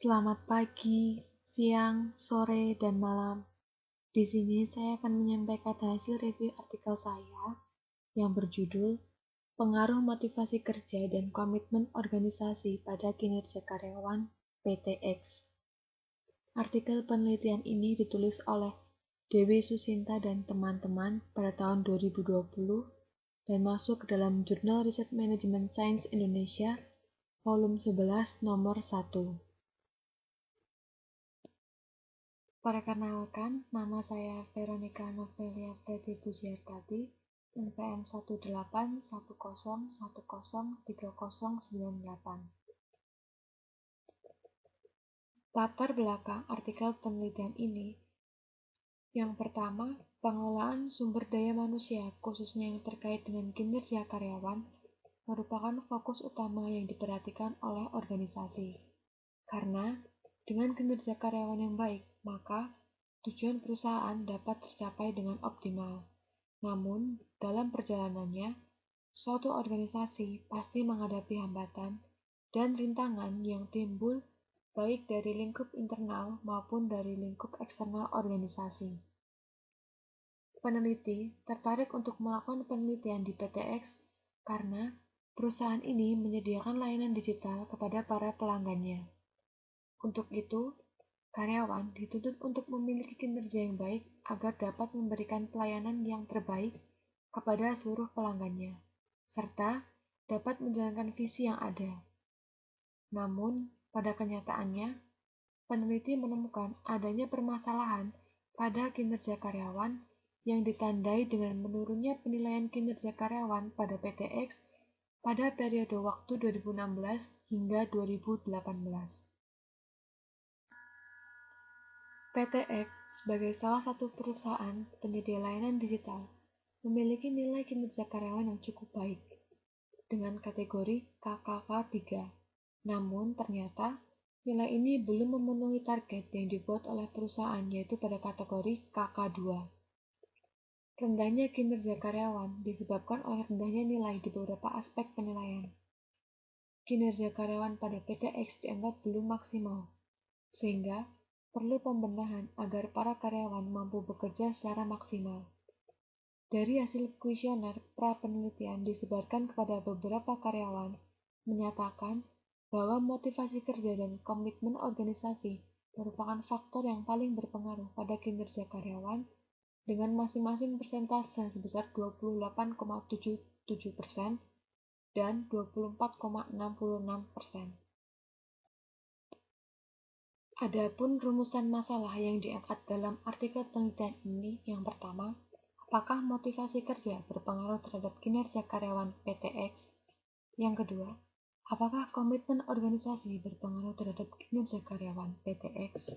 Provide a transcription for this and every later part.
Selamat pagi, siang, sore, dan malam. Di sini saya akan menyampaikan hasil review artikel saya yang berjudul Pengaruh Motivasi Kerja dan Komitmen Organisasi pada Kinerja Karyawan PTX. Artikel penelitian ini ditulis oleh Dewi Susinta dan teman-teman pada tahun 2020 dan masuk ke dalam Jurnal Riset Manajemen Sains Indonesia, volume 11 nomor 1. Perkenalkan, nama saya Veronica Novelia Fredi Buziartati, NPM 18101013098. Latar belakang artikel penelitian ini. Yang pertama, pengelolaan sumber daya manusia, khususnya yang terkait dengan kinerja karyawan, merupakan fokus utama yang diperhatikan oleh organisasi. Karena dengan kinerja karyawan yang baik, maka tujuan perusahaan dapat tercapai dengan optimal. Namun, dalam perjalanannya, suatu organisasi pasti menghadapi hambatan dan rintangan yang timbul baik dari lingkup internal maupun dari lingkup eksternal organisasi. Peneliti tertarik untuk melakukan penelitian di PTX karena perusahaan ini menyediakan layanan digital kepada para pelanggannya. Untuk itu, karyawan dituntut untuk memiliki kinerja yang baik agar dapat memberikan pelayanan yang terbaik kepada seluruh pelanggannya, serta dapat menjalankan visi yang ada. Namun, pada kenyataannya, peneliti menemukan adanya permasalahan pada kinerja karyawan yang ditandai dengan menurunnya penilaian kinerja karyawan pada PTX pada periode waktu 2016 hingga 2018. PTX sebagai salah satu perusahaan penyedia layanan digital memiliki nilai kinerja karyawan yang cukup baik dengan kategori KKK 3. Namun ternyata nilai ini belum memenuhi target yang dibuat oleh perusahaan, yaitu pada kategori KK2. Rendahnya kinerja karyawan disebabkan oleh rendahnya nilai di beberapa aspek penilaian. Kinerja karyawan pada PTX dianggap belum maksimal, sehingga perlu pembenahan agar para karyawan mampu bekerja secara maksimal. Dari hasil kuesioner pra-penelitian disebarkan kepada beberapa karyawan, menyatakan bahwa motivasi kerja dan komitmen organisasi merupakan faktor yang paling berpengaruh pada kinerja karyawan dengan masing-masing persentase sebesar 28,77% dan 24,66%. Adapun rumusan masalah yang diangkat dalam artikel penelitian ini, yang pertama, apakah motivasi kerja berpengaruh terhadap kinerja karyawan PTX? Yang kedua, apakah komitmen organisasi berpengaruh terhadap kinerja karyawan PTX?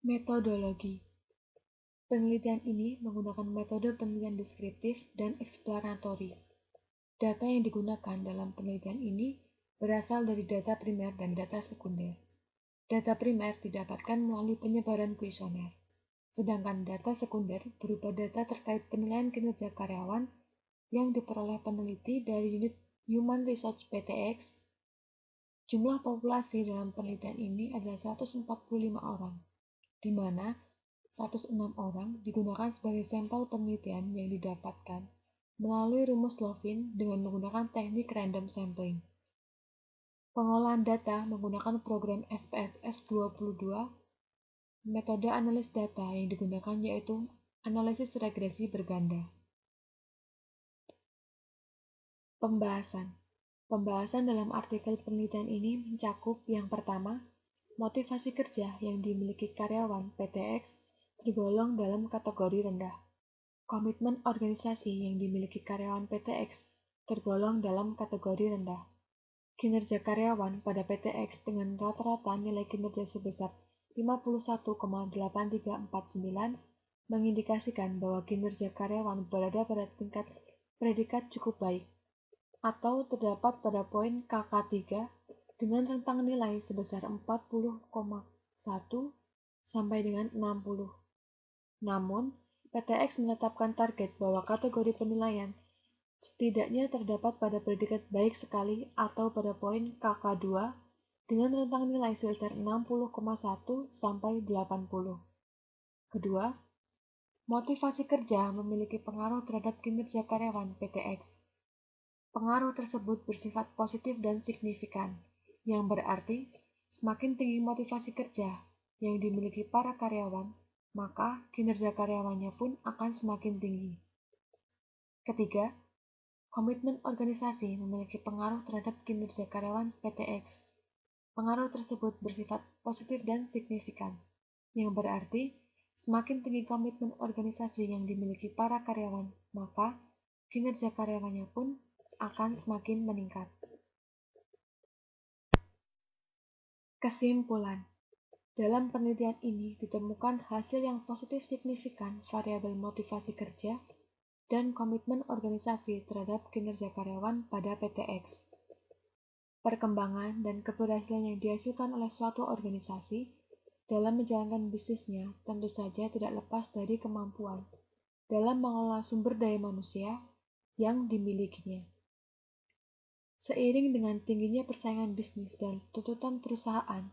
Metodologi. Penelitian ini menggunakan metode penelitian deskriptif dan eksploratory. Data yang digunakan dalam penelitian ini berasal dari data primer dan data sekunder. Data primer didapatkan melalui penyebaran kuesioner, sedangkan data sekunder berupa data terkait penilaian kinerja karyawan yang diperoleh peneliti dari unit Human Resource PTX. Jumlah populasi dalam penelitian ini adalah 145 orang, di mana 106 orang digunakan sebagai sampel penelitian yang didapatkan melalui rumus Lovin dengan menggunakan teknik random sampling. Pengolahan data menggunakan program SPSS 22. Metode analis data yang digunakan yaitu analisis regresi berganda. Pembahasan dalam artikel penelitian ini mencakup yang pertama, motivasi kerja yang dimiliki karyawan PTX tergolong dalam kategori rendah. Komitmen organisasi yang dimiliki karyawan PTX tergolong dalam kategori rendah. Kinerja karyawan pada PTX dengan rata-rata nilai kinerja sebesar 51,8349 mengindikasikan bahwa kinerja karyawan berada pada tingkat predikat cukup baik, atau terdapat pada poin KK3 dengan rentang nilai sebesar 40,1 sampai dengan 60. Namun, PTX menetapkan target bahwa kategori penilaian setidaknya terdapat pada predikat baik sekali atau pada poin KK2 dengan rentang nilai filter 60,1 sampai 80. Kedua, motivasi kerja memiliki pengaruh terhadap kinerja karyawan PTX. Pengaruh tersebut bersifat positif dan signifikan, yang berarti semakin tinggi motivasi kerja yang dimiliki para karyawan, maka kinerja karyawannya pun akan semakin tinggi. Ketiga, komitmen organisasi memiliki pengaruh terhadap kinerja karyawan PTX. Pengaruh tersebut bersifat positif dan signifikan, yang berarti semakin tinggi komitmen organisasi yang dimiliki para karyawan, maka kinerja karyawannya pun akan semakin meningkat. Kesimpulan, dalam penelitian ini ditemukan hasil yang positif signifikan variabel motivasi kerja dan komitmen organisasi terhadap kinerja karyawan pada PTX. Perkembangan dan keberhasilan yang dihasilkan oleh suatu organisasi dalam menjalankan bisnisnya tentu saja tidak lepas dari kemampuan dalam mengelola sumber daya manusia yang dimilikinya. Seiring dengan tingginya persaingan bisnis dan tuntutan perusahaan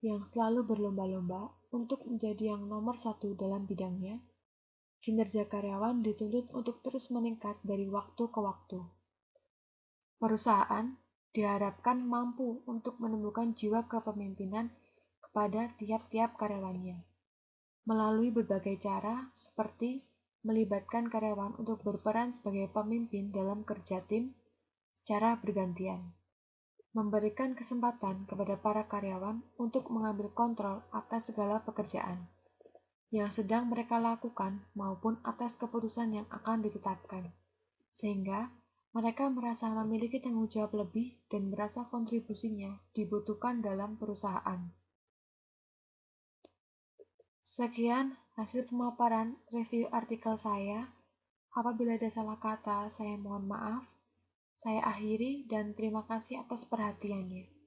yang selalu berlomba-lomba untuk menjadi yang nomor satu dalam bidangnya, kinerja karyawan dituntut untuk terus meningkat dari waktu ke waktu. Perusahaan diharapkan mampu untuk menumbuhkan jiwa kepemimpinan kepada tiap-tiap karyawannya melalui berbagai cara seperti melibatkan karyawan untuk berperan sebagai pemimpin dalam kerja tim secara bergantian, memberikan kesempatan kepada para karyawan untuk mengambil kontrol atas segala pekerjaan yang sedang mereka lakukan maupun atas keputusan yang akan ditetapkan, sehingga mereka merasa memiliki tanggung jawab lebih dan merasa kontribusinya dibutuhkan dalam perusahaan. Sekian hasil pemaparan review artikel saya. Apabila ada salah kata, saya mohon maaf. Saya akhiri dan terima kasih atas perhatiannya.